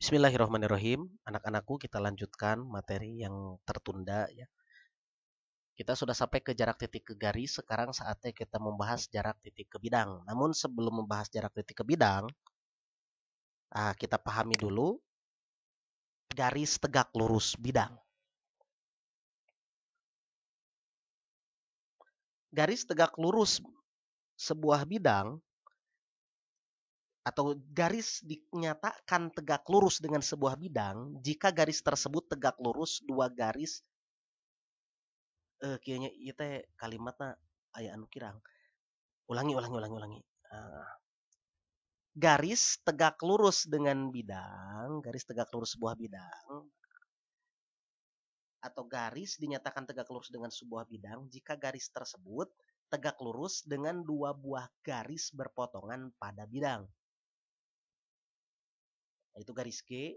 Bismillahirrahmanirrahim. Anak-anakku, kita lanjutkan materi yang tertunda ya. Kita sudah sampai ke jarak titik ke garis. Sekarang saatnya kita membahas jarak titik ke bidang. Namun sebelum membahas jarak titik ke bidang, kita pahami dulu garis tegak lurus bidang. Garis tegak lurus sebuah bidang atau garis dinyatakan tegak lurus dengan sebuah bidang jika garis tersebut tegak lurus dua garis kayaknya itu kalimatnya aya anu kirang. Ulangi. Ah, garis tegak lurus dengan bidang, garis tegak lurus sebuah bidang, atau garis dinyatakan tegak lurus dengan sebuah bidang jika garis tersebut tegak lurus dengan dua buah garis berpotongan pada bidang. Yaitu garis G.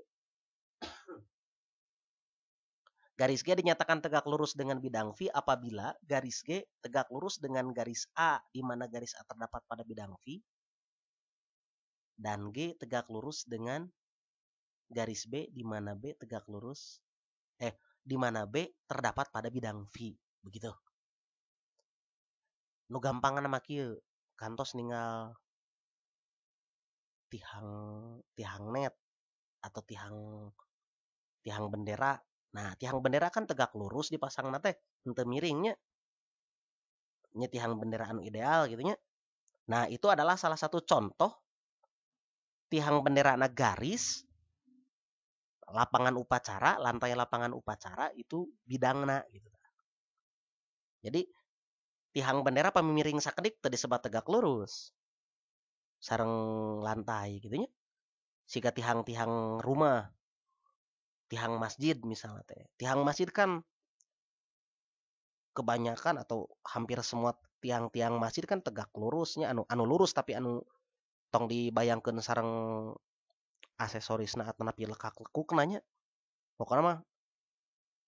Garis G dinyatakan tegak lurus dengan bidang V apabila garis G tegak lurus dengan garis A di mana garis A terdapat pada bidang V dan G tegak lurus dengan garis B di mana B tegak lurus di mana B terdapat pada bidang V. Begitu. Nu gampangan nama kieu kantos ninggal tihang tihang net atau tihang tihang bendera. Nah, tihang bendera kan tegak lurus dipasang teh henteu miringnya. Nya tihang bendera anu ideal gitu nya. Nah, itu adalah salah satu contoh tihang bendera na garis lapangan upacara, lantai lapangan upacara itu bidangna gitu. Jadi tihang bendera pamimiring sakedik teu disebat tegak lurus. Sareng lantai gitu nya. Siga tihang-tihang rumah, tihang masjid misalnya teh. Tihang masjid kan kebanyakan atau hampir semua tiang-tiang masjid kan tegak lurusnya anu lurus tapi anu tong dibayangkeun sareng aksesorisna atau napi lekak-lekuk nanya. Pokoknya mah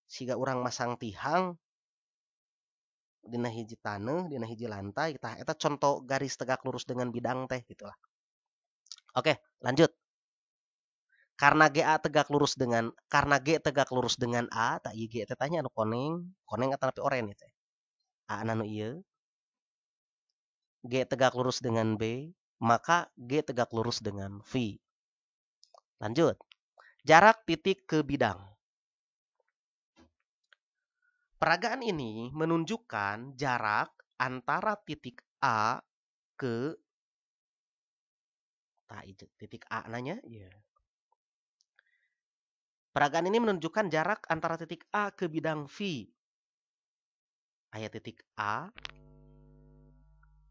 siga urang masang tihang dina hiji taneuh, dina hiji lantai, tah eta contoh garis tegak lurus dengan bidang teh gitulah. Oke, lanjut. Karena G tegak lurus dengan A, tak ieu G teh tanya anu koneng atau napi oren teh. A anu ieu G tegak lurus dengan B, maka G tegak lurus dengan V. Lanjut. Jarak titik ke bidang. Peragaan ini menunjukkan jarak antara titik A ke titik A nanya. Ya. Peragaan ini menunjukkan jarak antara titik A ke bidang V. Aya titik A,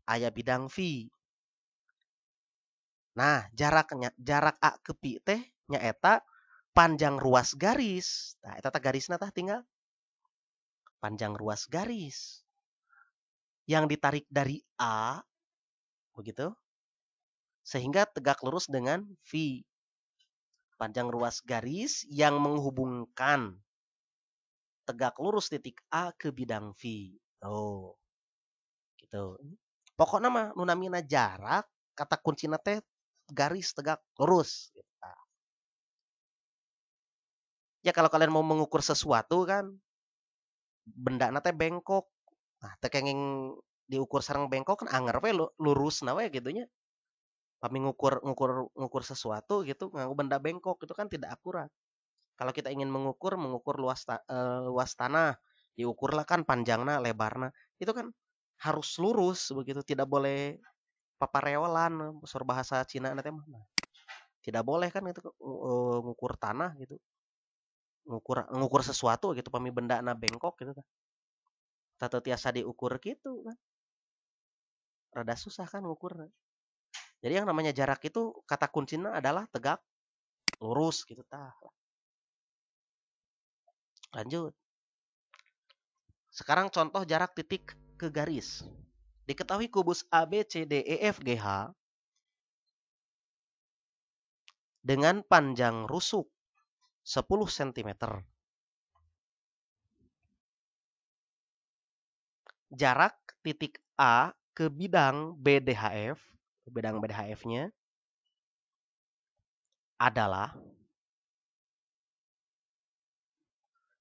aya bidang V. Nah, jarak A ke P teh nyaeta panjang ruas garis. Nah, eta teh garisna tah tinggal panjang ruas garis yang ditarik dari A begitu sehingga tegak lurus dengan V. Panjang ruas garis yang menghubungkan tegak lurus titik A ke bidang V. Oh, gitu. Pokoknya mah nu namina jarak kata kuncina teh garis tegak lurus gitu. Ya kalau kalian mau mengukur sesuatu kan benda teh bengkok. Nah, teh kenging diukur sareng bengkok kan anger we lurus we gitu nya. Kami ngukur sesuatu gitu nganggo benda bengkok itu kan tidak akurat. Kalau kita ingin mengukur luas tanah, diukurlah kan panjangnya, lebarnya. Itu kan harus lurus begitu, tidak boleh papareolan, unsur bahasa Cina nanti mah. Tidak boleh kan itu ngukur tanah gitu. Ngukur sesuatu gitu pami benda na bengkok gitu kan. Tatu tiasa diukur gitu kan. Rada susah kan ngukur. Jadi yang namanya jarak itu kata kuncinya adalah tegak lurus gitu tah. Lanjut. Sekarang contoh jarak titik ke garis. Diketahui kubus ABCDEFGH dengan panjang rusuk 10 cm. Jarak titik A ke bidang BDHF, bidang BDHF-nya adalah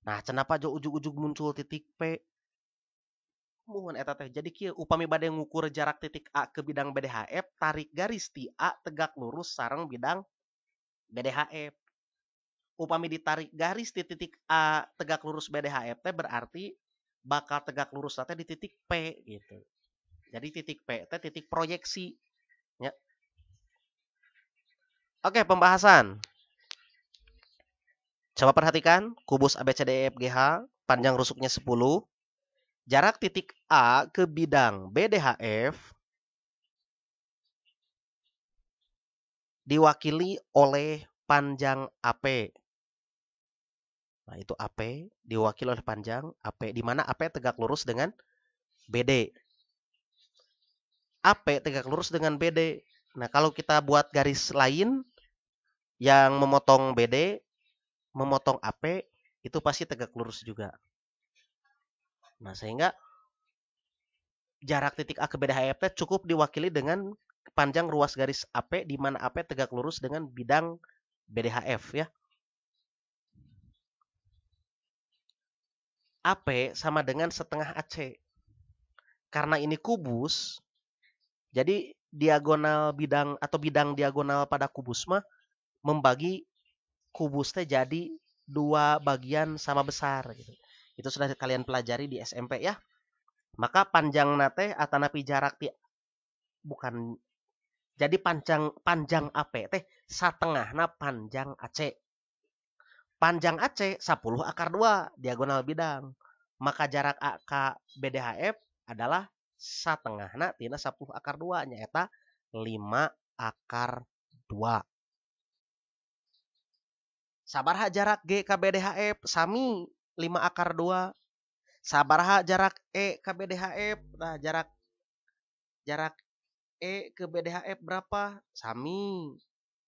Nah, kenapa jo ujug-ujug muncul titik P? Muhun eta teh. Jadi kieu upami bade ngukur jarak titik A ke bidang BDHF, tarik garis ti A tegak lurus sareng bidang BDHF. Upami ditarik garis di titik A tegak lurus BDHF teh berarti bakal tegak lurus teh di titik P gitu. Jadi titik P teh titik proyeksi. Ya. Oke, pembahasan. Coba perhatikan kubus ABCDEFGH, panjang rusuknya 10. Jarak titik A ke bidang BDHF diwakili oleh panjang AP. Nah, itu AP diwakili oleh panjang AP, di mana AP tegak lurus dengan BD. AP tegak lurus dengan BD. Nah, kalau kita buat garis lain yang memotong BD, memotong AP, itu pasti tegak lurus juga. Nah, sehingga jarak titik A ke BDHF cukup diwakili dengan panjang ruas garis AP, di mana AP tegak lurus dengan bidang BDHF ya. AP sama dengan setengah AC. Karena ini kubus, jadi diagonal bidang atau bidang diagonal pada kubus mah membagi kubusnya jadi dua bagian sama besar gitu. Itu sudah kalian pelajari di SMP ya. Maka panjang nate atanapi jarak ti bukan jadi panjang AP teh satengahna panjang AC. Panjang AC 10 akar 2 diagonal bidang. Maka jarak A ke BDHF adalah satengahna tina 10 akar 2 nyaeta 5 akar 2. Sabaraha jarak G ke BDHF sami 5 akar 2. Sabaraha jarak E ke BDHF? Nah, jarak E ke BDHF berapa? Sami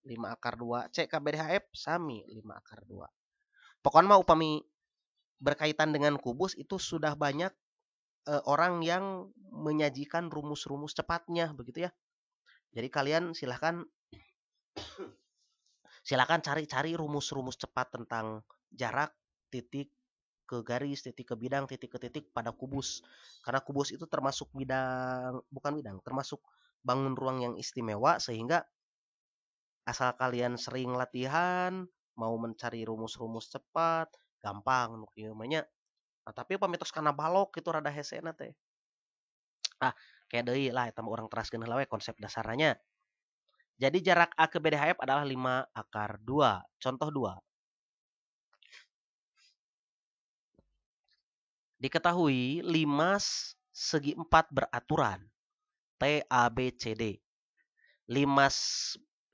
5 akar 2. C ke BDHF sami 5 akar 2. Pokoknya mah upami berkaitan dengan kubus itu sudah banyak orang yang menyajikan rumus-rumus cepatnya begitu ya. Jadi kalian silakan cari-cari rumus-rumus cepat tentang jarak titik ke garis, titik ke bidang, titik ke titik pada kubus. Karena kubus itu termasuk termasuk bangun ruang yang istimewa sehingga asal kalian sering latihan, mau mencari rumus-rumus cepat, gampang nu kieu Nah, tapi pamitos karena balok itu rada hesena teh. Kayak deui lah eta mah urang teraskeun heula we konsep dasarnya. Jadi jarak A ke BDHF adalah 5 akar 2. Contoh 2. Diketahui 5 segi 4 beraturan. T, A, B, C, D. 5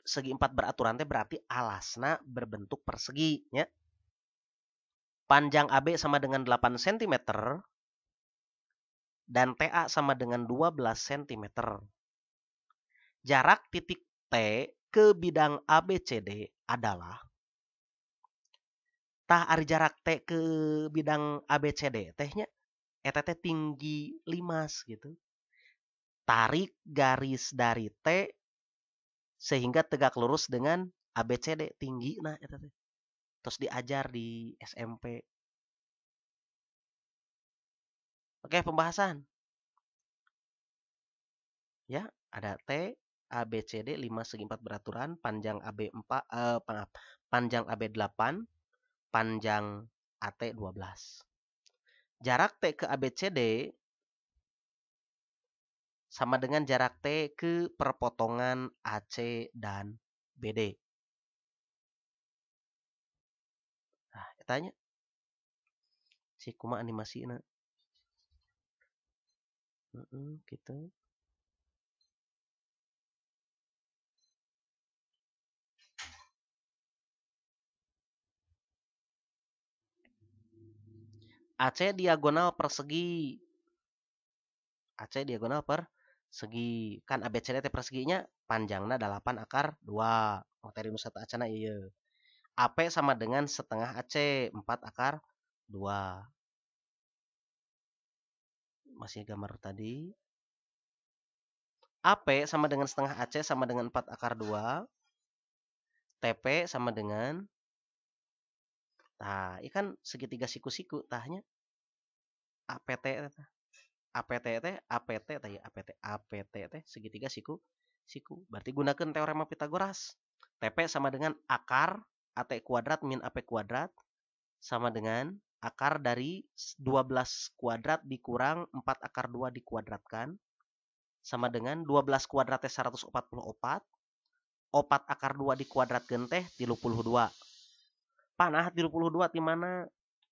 segi 4 beraturan teh berarti alasna berbentuk persegi. Ya. Panjang AB sama dengan 8 cm. Dan TA sama dengan 12 cm. Jarak titik T ke bidang ABCD adalah ari jarak T ke bidang ABCD tehnya eta teh tinggi 5 gitu. Tarik garis dari T sehingga tegak lurus dengan ABCD tinggi nah eta teh. Terus diajar di SMP. Oke, pembahasan. Ya, ada T ABCD 5 segi 4 beraturan, panjang AB 4 panjang AB 8, panjang AT 12. Jarak T ke ABCD sama dengan jarak T ke perpotongan AC dan BD. Nah, tanya si kuma animasinya. Gitu. AC diagonal persegi. AC diagonal persegi. Kan ABCD teh perseginya panjangnya 8 akar 2. Materi nu satu acana iya. AP sama dengan setengah AC 4 akar 2. Masih gambar tadi. AP sama dengan setengah AC sama dengan 4 akar 2. TP sama dengan Tah, ikan segitiga siku-siku tahnya APT tah. APT teh APT teh ya APT APT teh segitiga siku. Berarti gunakan teorema Pitagoras. TP sama dengan akar AT kuadrat min AP kuadrat sama dengan akar dari 12 kuadrat dikurang 4 akar 2 dikuadratkan sama dengan 12 kuadratnya 144. 4 akar 2 dikuadratkan teh 32. Panah 32 di mana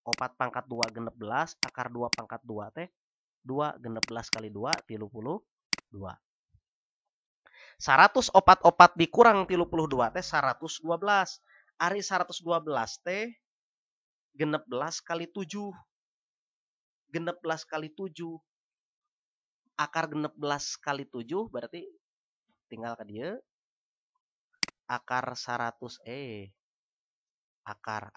4 pangkat 2 16 akar 2 pangkat 2 teh 2 16 kali 2 32. 144 dikurang 32 teh 112. Ari 112 teh 16 kali 7. 16 kali 7. Akar 16 kali 7 berarti tinggal ke dia. Akar 100 akar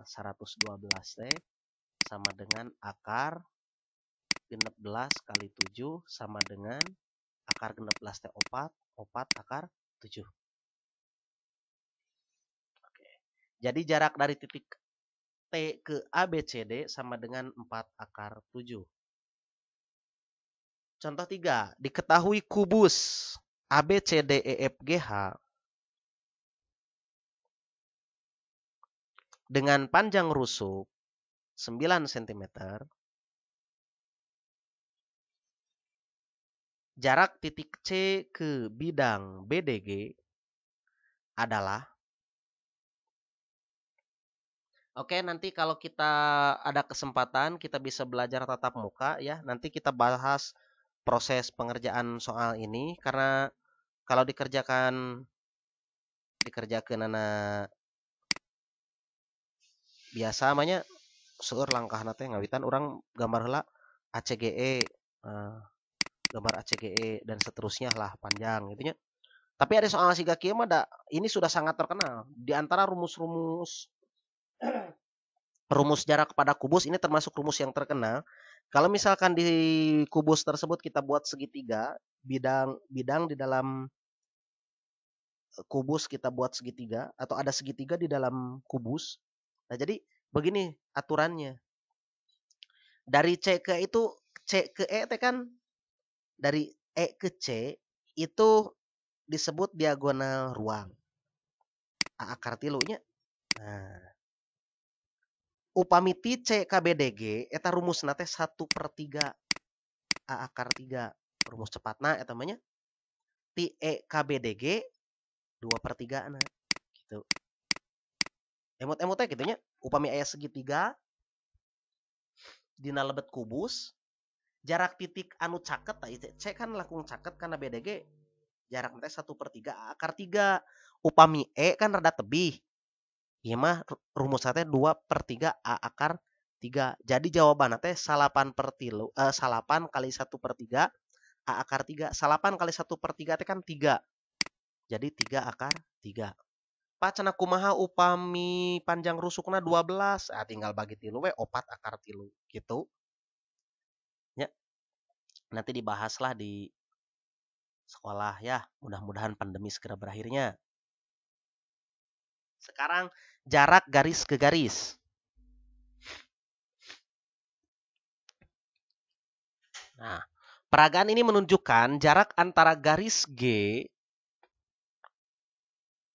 112 teh sama dengan akar 16 kali 7 sama dengan akar 16 teh 4 akar 7. Oke. Jadi jarak dari titik T ke ABCD sama dengan 4 akar 7. Contoh 3, diketahui kubus ABCDEFGH dengan panjang rusuk 9 cm. Jarak titik C ke bidang BDG adalah. Oke, nanti kalau kita ada kesempatan kita bisa belajar tatap muka ya. Nanti kita bahas proses pengerjaan soal ini karena kalau dikerjakan anak biasa namanya seueur langkah nate ngawitan orang gambar heula ACGE, gambar ACGE dan seterusnya lah panjang gitu nya. Tapi ada soal siga kieu mah ini sudah sangat terkenal di antara rumus jarak pada kubus. Ini termasuk rumus yang terkenal. Kalau misalkan di kubus tersebut kita buat segitiga, bidang di dalam kubus kita buat segitiga atau ada segitiga di dalam kubus. Nah, jadi begini aturannya. Dari C ke itu C ke E kan dari E ke C itu disebut diagonal ruang. A akar tilunya. Nah, upami ti C KBDG eta rumus nate 1/3 A akar 3. Rumus cepatna eta mah nya ti E KBDG 2/3 na gitu. Emot-emot teh kitu nya upami aya segitiga dina lebet kubus jarak titik anu caket C kan langkung caket karena BDG jarak teh 1/3 A akar 3. Upami E kan rada tebih. Ieu mah rumus teh 2/3 A akar 3. Jadi jawaban teh 8 kali 1/3 A akar 3. 8 kali 1/3 teh kan 3. Jadi 3 akar 3. Pak cenah kumaha upami panjang rusukna 12. Tinggal bagi tilu we 4 akar tilu gitu. Ya. Nanti dibahaslah di sekolah ya. Mudah-mudahan pandemi segera berakhirnya. Sekarang jarak garis ke garis. Nah, peragaan ini menunjukkan jarak antara garis G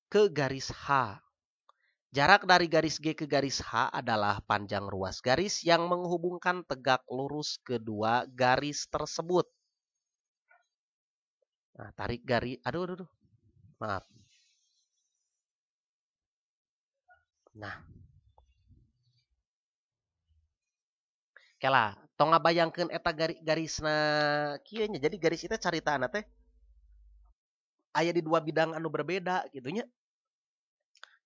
ke garis H. Jarak dari garis G ke garis H adalah panjang ruas garis yang menghubungkan tegak lurus kedua garis tersebut. Nah, tarik garis. Aduh. Maaf. Nah. Kela, tong ngabayangkeun eta garisna kieu nya. Jadi garis itu caritana teh aya di dua bidang anu berbeda gitu nya.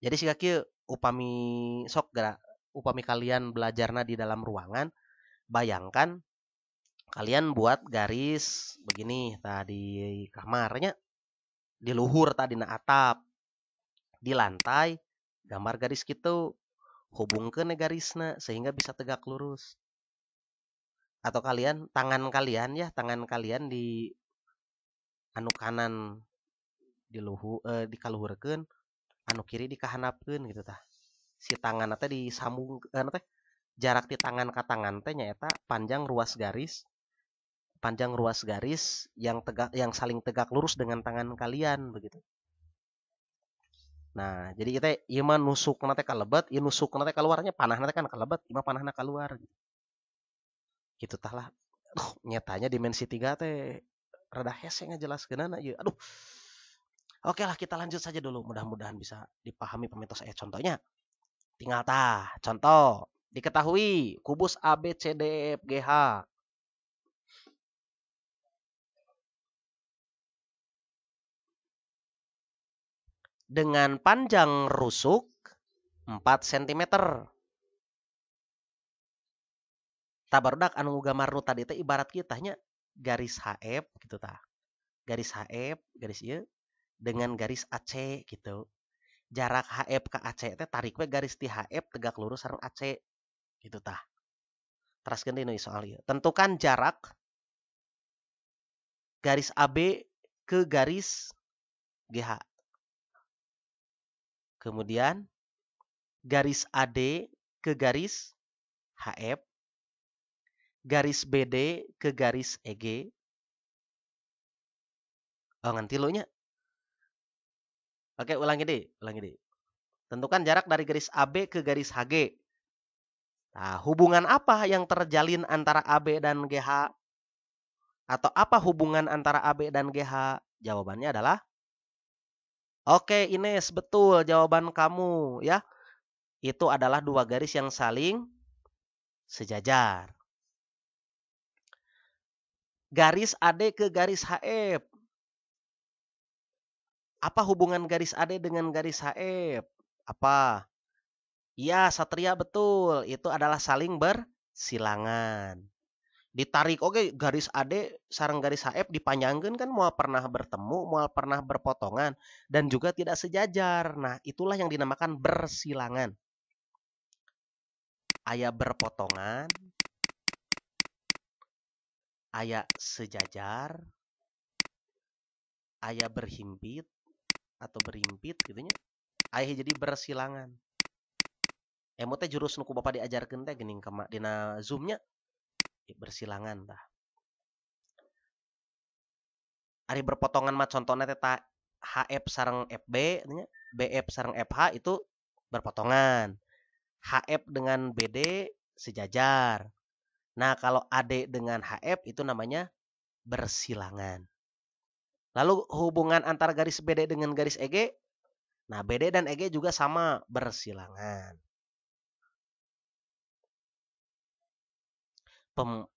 Jadi siga kieu upami sok geura upami kalian belajarna di dalam ruangan, bayangkan kalian buat garis begini tadi kamarnya di luhur tadi na atap di lantai gambar garis gitu hubungkeun garisna sehingga bisa tegak lurus atau tangan kalian di anu kanan di kaluhurkeun anu kiri dikahanapkeun gitu tah Si tangan teh disambung teh jarak di tangan ka tangan teh nyaeta panjang ruas garis yang saling tegak lurus dengan tangan kalian begitu. Nah, jadi kita ieu mah nusukna teh kalebet, ieu nusukna teh keluarnya panahna teh kan kalebet, ieu mah panahna keluar. Gitu tah lah. Aduh, nyatanya dimensi 3 teh rada hese ngajelaskeunana ieu. Aduh. Oke lah, kita lanjut saja dulu. Mudah-mudahan bisa dipahami pemirsa saya. Contohnya, tinggal tah. Contoh, diketahui kubus ABCDEFGH dengan panjang rusuk 4 cm. Tabarudak anu nggambarnu tadi teh ibarat kitanya garis HF gitu tah. Garis HF, garis ieu dengan garis AC gitu. Jarak HF ke AC teh tarik we garis ti HF tegak lurus sareng AC gitu tah. Teraskeun deui soal ieu. Tentukan jarak garis AB ke garis GH. Kemudian garis AD ke garis HF, garis BD ke garis EG. Oh, ngan tilunya. Oke, ulangi deh. Tentukan jarak dari garis AB ke garis HG. Nah, hubungan apa yang terjalin antara AB dan GH? Atau apa hubungan antara AB dan GH? Jawabannya adalah oke, Ines, betul jawaban kamu ya. Itu adalah dua garis yang saling sejajar. Garis AD ke garis HF. Apa hubungan garis AD dengan garis HF? Apa? Iya, Satria betul. Itu adalah saling bersilangan. Ditarik oke garis AD sareng garis HF dipanjangkeun kan moal pernah bertemu, moal pernah berpotongan dan juga tidak sejajar. Nah, itulah yang dinamakan bersilangan. Aya berpotongan, aya sejajar, aya berhimpit atau berimpit gitu nya. Aya jadi bersilangan. Emu teh jurus nu ku Bapak diajarkeun teh geuning dina Zoom-nya bersilangan tah. Ari berpotongan mah contohna teh HF sareng FB nya, BF sareng FH itu berpotongan. HF dengan BD sejajar. Nah, kalau AD dengan HF itu namanya bersilangan. Lalu hubungan antara garis BD dengan garis EG, nah BD dan EG juga sama bersilangan.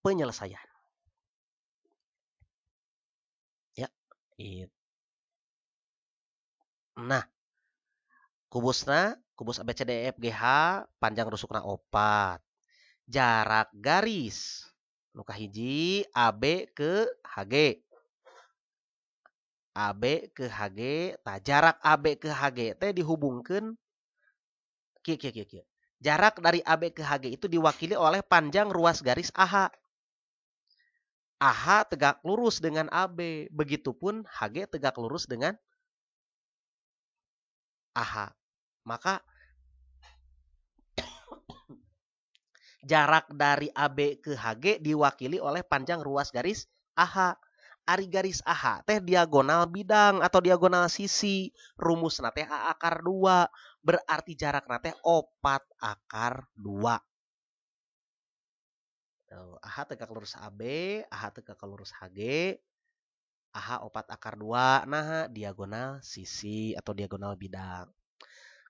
Penyelesaian. Ya, nah, kubus ABCDEFGH panjang rusukna 4. Jarak garis nu kahiji AB ke HG. AB ke HG, tah jarak AB ke HG teh dihubungkeun kieu. Jarak dari AB ke HG itu diwakili oleh panjang ruas garis AH. AH tegak lurus dengan AB, begitupun HG tegak lurus dengan AH. Maka jarak dari AB ke HG diwakili oleh panjang ruas garis AH. Ari garis AH teh diagonal bidang atau diagonal sisi. Rumusna teh A akar 2. Berarti jarakna teh 4 akar 2. AH tegak lurus AB, AH tegak lurus HG, AH 4 akar 2. Nah, diagonal sisi atau diagonal bidang.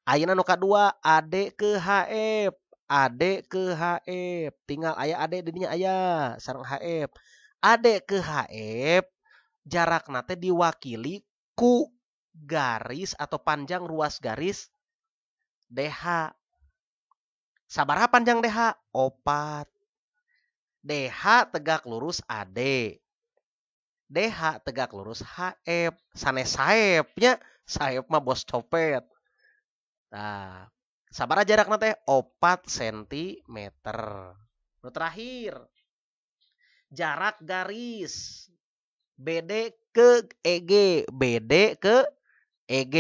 Ayeuna nu kadua AD ke HF. AD ke HF. Tinggal aya AD didinya aya sareng HF. AD ke HF jarakna teh diwakili ku garis atau panjang ruas garis DH. Sabaraha panjang DH? 4. DH tegak lurus AD. DH tegak lurus HF. Sanes saepnya, saep mah bos copet. Nah, sabaraha jarakna teh? 4 cm. Nu terakhir, jarak garis BD ke EG. BD ke EG.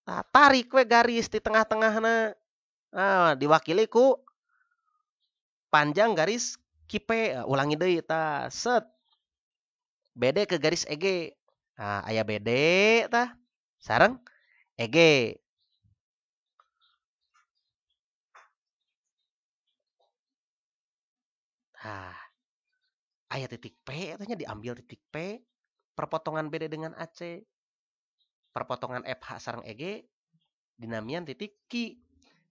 Nah, tarik we garis di tengah-tengahna. Diwakili ku panjang garis kipe. Ulangi deui tah. Set. BD ke garis EG. Aya BD tah. Sareng EG. Aya titik P, katanya diambil titik P, perpotongan BD dengan AC, perpotongan FH sareng EG, dinamian titik Q.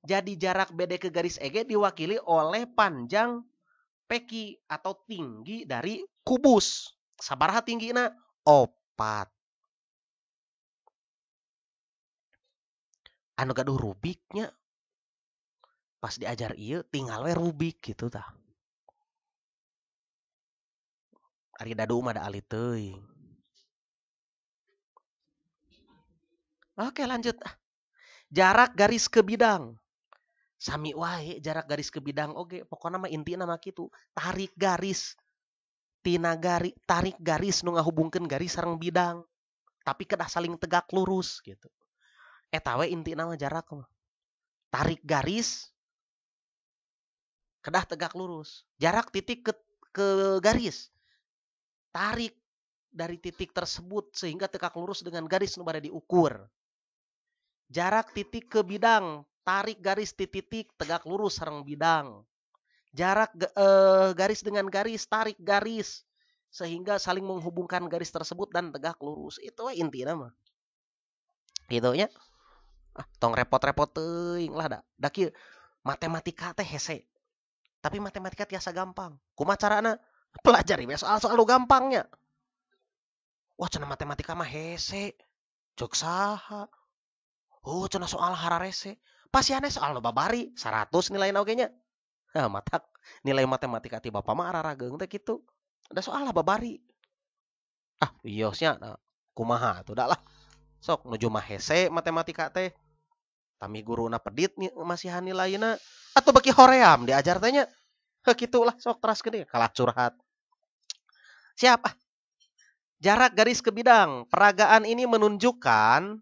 Jadi jarak BD ke garis EG diwakili oleh panjang PQ atau tinggi dari kubus. Sabaraha tinggina? 4. Anu gaduh rubiknya pas diajar ieu tinggal we rubik gitu tah. Ari dadu mah da alit teuing. Oke, lanjut. Jarak garis ke bidang. Sami wae jarak garis ke bidang oge. Pokokna mah intina mah kitu. Tarik garis. Tarik garis nu ngahubungkeun garis sareng bidang. Tapi kedah saling tegak lurus gitu. Eta we intina mah jarak mah. Tarik garis kedah tegak lurus. Jarak titik ke garis. Tarik dari titik tersebut sehingga tegak lurus dengan garis nu bade diukur. Jarak titik ke bidang, tarik garis di titik tegak lurus sareng bidang. Jarak garis dengan garis, tarik garis sehingga saling menghubungkan garis tersebut dan tegak lurus. Itu intinya mah. Gitu nya. Tong repot-repot teuing lah da. Da kieu matematika teh hese. Tapi matematika tiasa gampang. Kumaha carana? Pelajari we soal-soal lu gampangnya. Wah, cenah matematika mah hese. Cek saha. Cenah soal hararese. Pasiannya soal lo babari 100 nilai oge nya. Matak nilai matematika ti Bapak mah ararageung teh kitu. Ada soal lah babari. Iya nya kumaha tuh dah lah. Sok nuju mah hese matematika teh. Tami guruna pedit nih masihan nilaina atau beki hoream diajar teh nya. Kitulah sok teraskeun kalah curhat. Siapa? Jarak garis ke bidang. Peragaan ini menunjukkan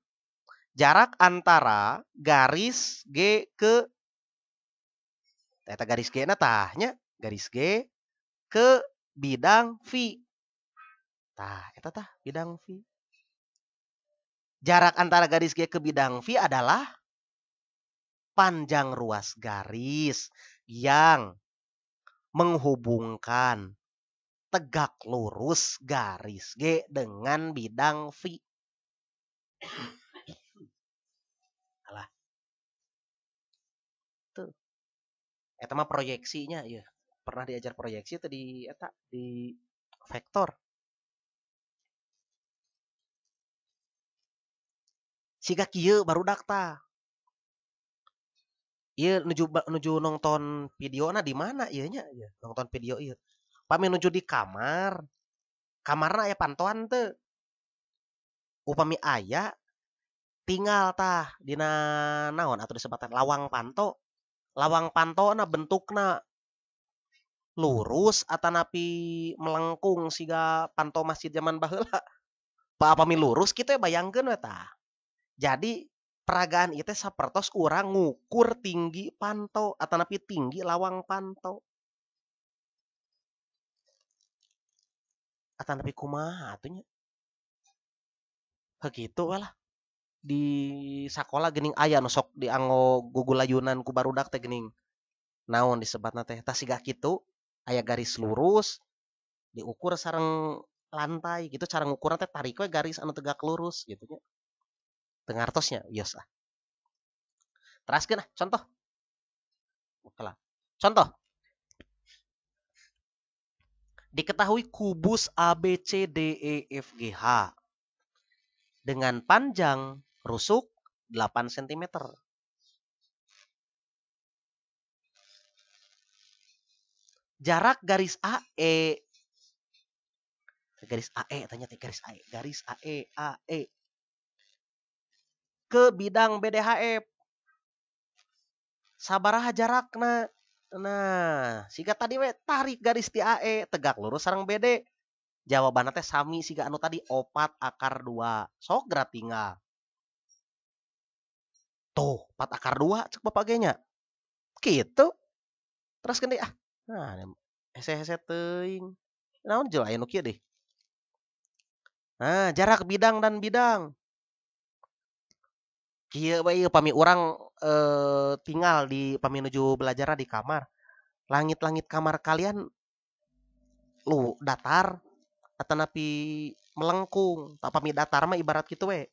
jarak antara garis G ke eta garis G na tahnya garis G ke bidang V. Tah, eta tah bidang V. Jarak antara garis G ke bidang V adalah panjang ruas garis yang menghubungkan tegak lurus garis G dengan bidang V. Alah. Tuh. Eta mah proyeksinya ya. Pernah diajar proyeksi atau di eta di vektor. Siga kieu barudak tah. Ieu nuju nonton videona di mana ieu nya? Nonton video ieu. Pami nuju di kamar. Kamarna aya pantoan teu. Upami aya tinggal tah dina naon atau disebutkan lawang panto. Lawang pantona bentukna lurus atanapi melengkung siga panto masjid zaman baheula. Upami lurus kitu bayangkeun we tah. Jadi peragaan itu sapertos urang ngukur tinggi panto atanapi tinggi lawang panto. Atanapi kumaha atunya. Begitu lah. Di sakola geuning aya nu sok dianggo gugulayunan ku barudak teh geuning naon disebatna teh tah siga kitu aya garis lurus diukur sareng lantai gitu cara ngukurna teh tarik we garis anu tegak lurus gitu nya teu ngartosnya biasa teraskeun contoh okelah contoh diketahui kubus ABCDEFGH dengan panjang rusuk 8 cm. Jarak garis AE garis AE ke bidang BDHF sabaraha jarakna. Nah, siga tadi we tarik garis ti AE tegak lurus sareng BD. Jawabanna teh sami siga anu tadi 4/2. Sok geura tinggal. Tuh, 4/2 cek Bapak ge nya. Gitu. Terus kan deh nah hese-hese teuing. Naon jeung aya nu kieu deh. Nah, jarak bidang dan bidang. Kieu bae pami urang tinggal di pami nuju belajar di kamar. Langit-langit kamar kalian lu datar atanapi melengkung. Tak pami datar mah ibarat gitu we.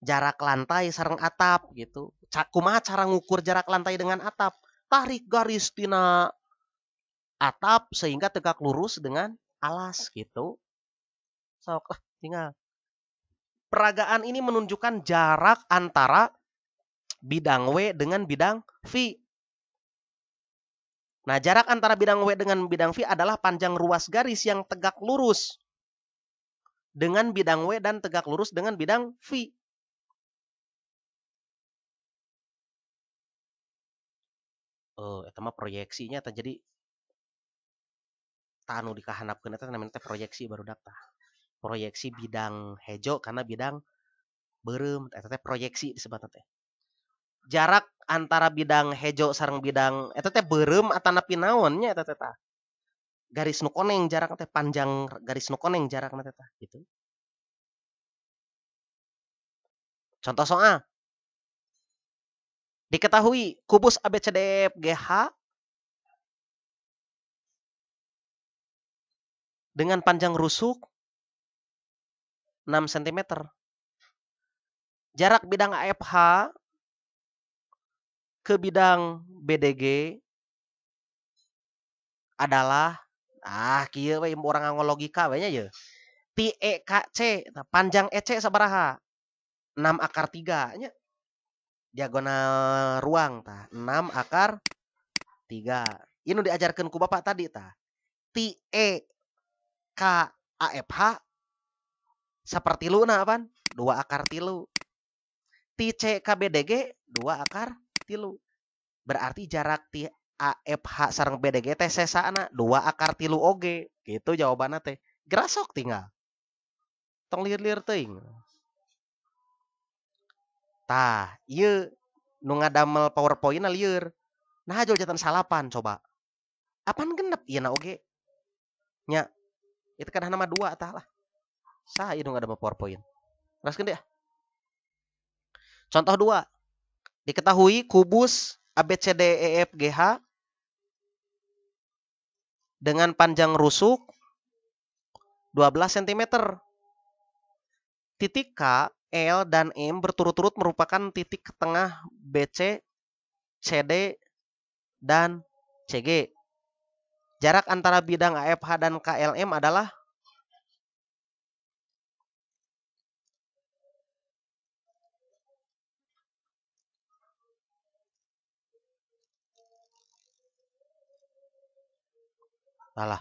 Jarak lantai sareng atap gitu. Kumaha cara ngukur jarak lantai dengan atap? Tarik garis tina atap sehingga tegak lurus dengan alas gitu. Sok tinggal. Peragaan ini menunjukkan jarak antara bidang W dengan bidang V. Nah, jarak antara bidang W dengan bidang V adalah panjang ruas garis yang tegak lurus dengan bidang W dan tegak lurus dengan bidang V. Oh, itu mah proyeksinya jadi tanu dikahanapkeun eta namanya proyeksi baru data. Proyeksi bidang hejo karena bidang beureum eta teh proyeksi disebutna teh. Jarak antara bidang hejo sareng bidang eta teh beureum atanapi naon nya eta teh tah. Garis nu koneng jarak teh panjang garis nu koneng jarakna teh tah gitu. Contoh soal. Diketahui kubus ABCDFGH dengan panjang rusuk 6 cm. Jarak bidang AFH ke bidang BDG adalah kieu we urang nganggo logika we nya ye. Ti E K C panjang EC sabaraha? 6 akar 3 nya. Diagonal ruang tah 6 akar 3. Ini diajarkan ku Bapak tadi tah. Ti E K AFH seperti lu nah apaan? 2 akar 3. Ti C K BDG 2 akar 3. Berarti jarak ti AFH sareng BDG teh sesana 2 akar 3 oge. Gitu jawabannya teh. Gerasok tinggal. Tong lieur-lieur teuing. Tah, ieu nu ngadamel PowerPoint lieur. Nah, jol jatan salapan coba. Apaan genep ieu na oge? Nya, itu kan nama 2 tah lah. Saha ieu nu ngadamel PowerPoint? Teruskeun deh. Contoh 2. Diketahui kubus ABCDEFGH dengan panjang rusuk 12 cm. Titik K, L, dan M berturut-turut merupakan titik tengah BC, CD, dan CG. Jarak antara bidang AFH dan KLM adalah alah.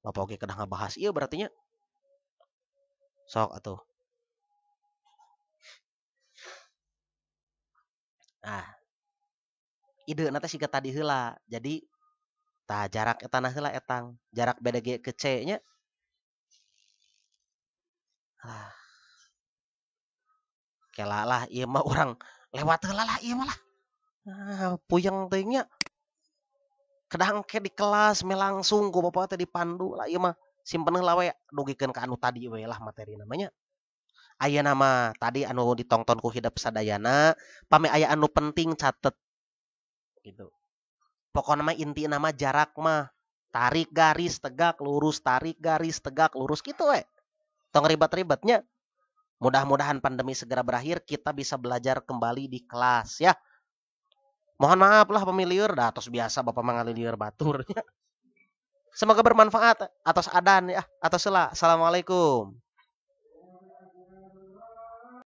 Bapak oke kedah ngabahas ieu berarti nya. Sok atuh. Nah, ide nanti siga tadi heula. Jadi tah jarak etana heula etang. Jarak BDG ke C nya. Kela lah ieu mah urang lewat heula lah ieu mah lah. Puyeng teuing nya. Kedah engke di kelas me langsung ku Bapak teh dipandu lah ieu mah. Simpen heula we dugikeun ka anu tadi we lah materi namanya. Aya nama tadi anu ditongton ku hidup sadayana, pame aya anu penting catet. Gitu. Pokoknya mah inti nama jarak mah tarik garis tegak lurus, tarik garis tegak lurus gitu we. Tong ribet-ribetnya. Mudah-mudahan pandemi segera berakhir, kita bisa belajar kembali di kelas ya. Mohon maaf lah pemiliur, dah atos biasa Bapak mangalilir baturnya. Semoga bermanfaat atas adan ya, atas sela. Assalamualaikum.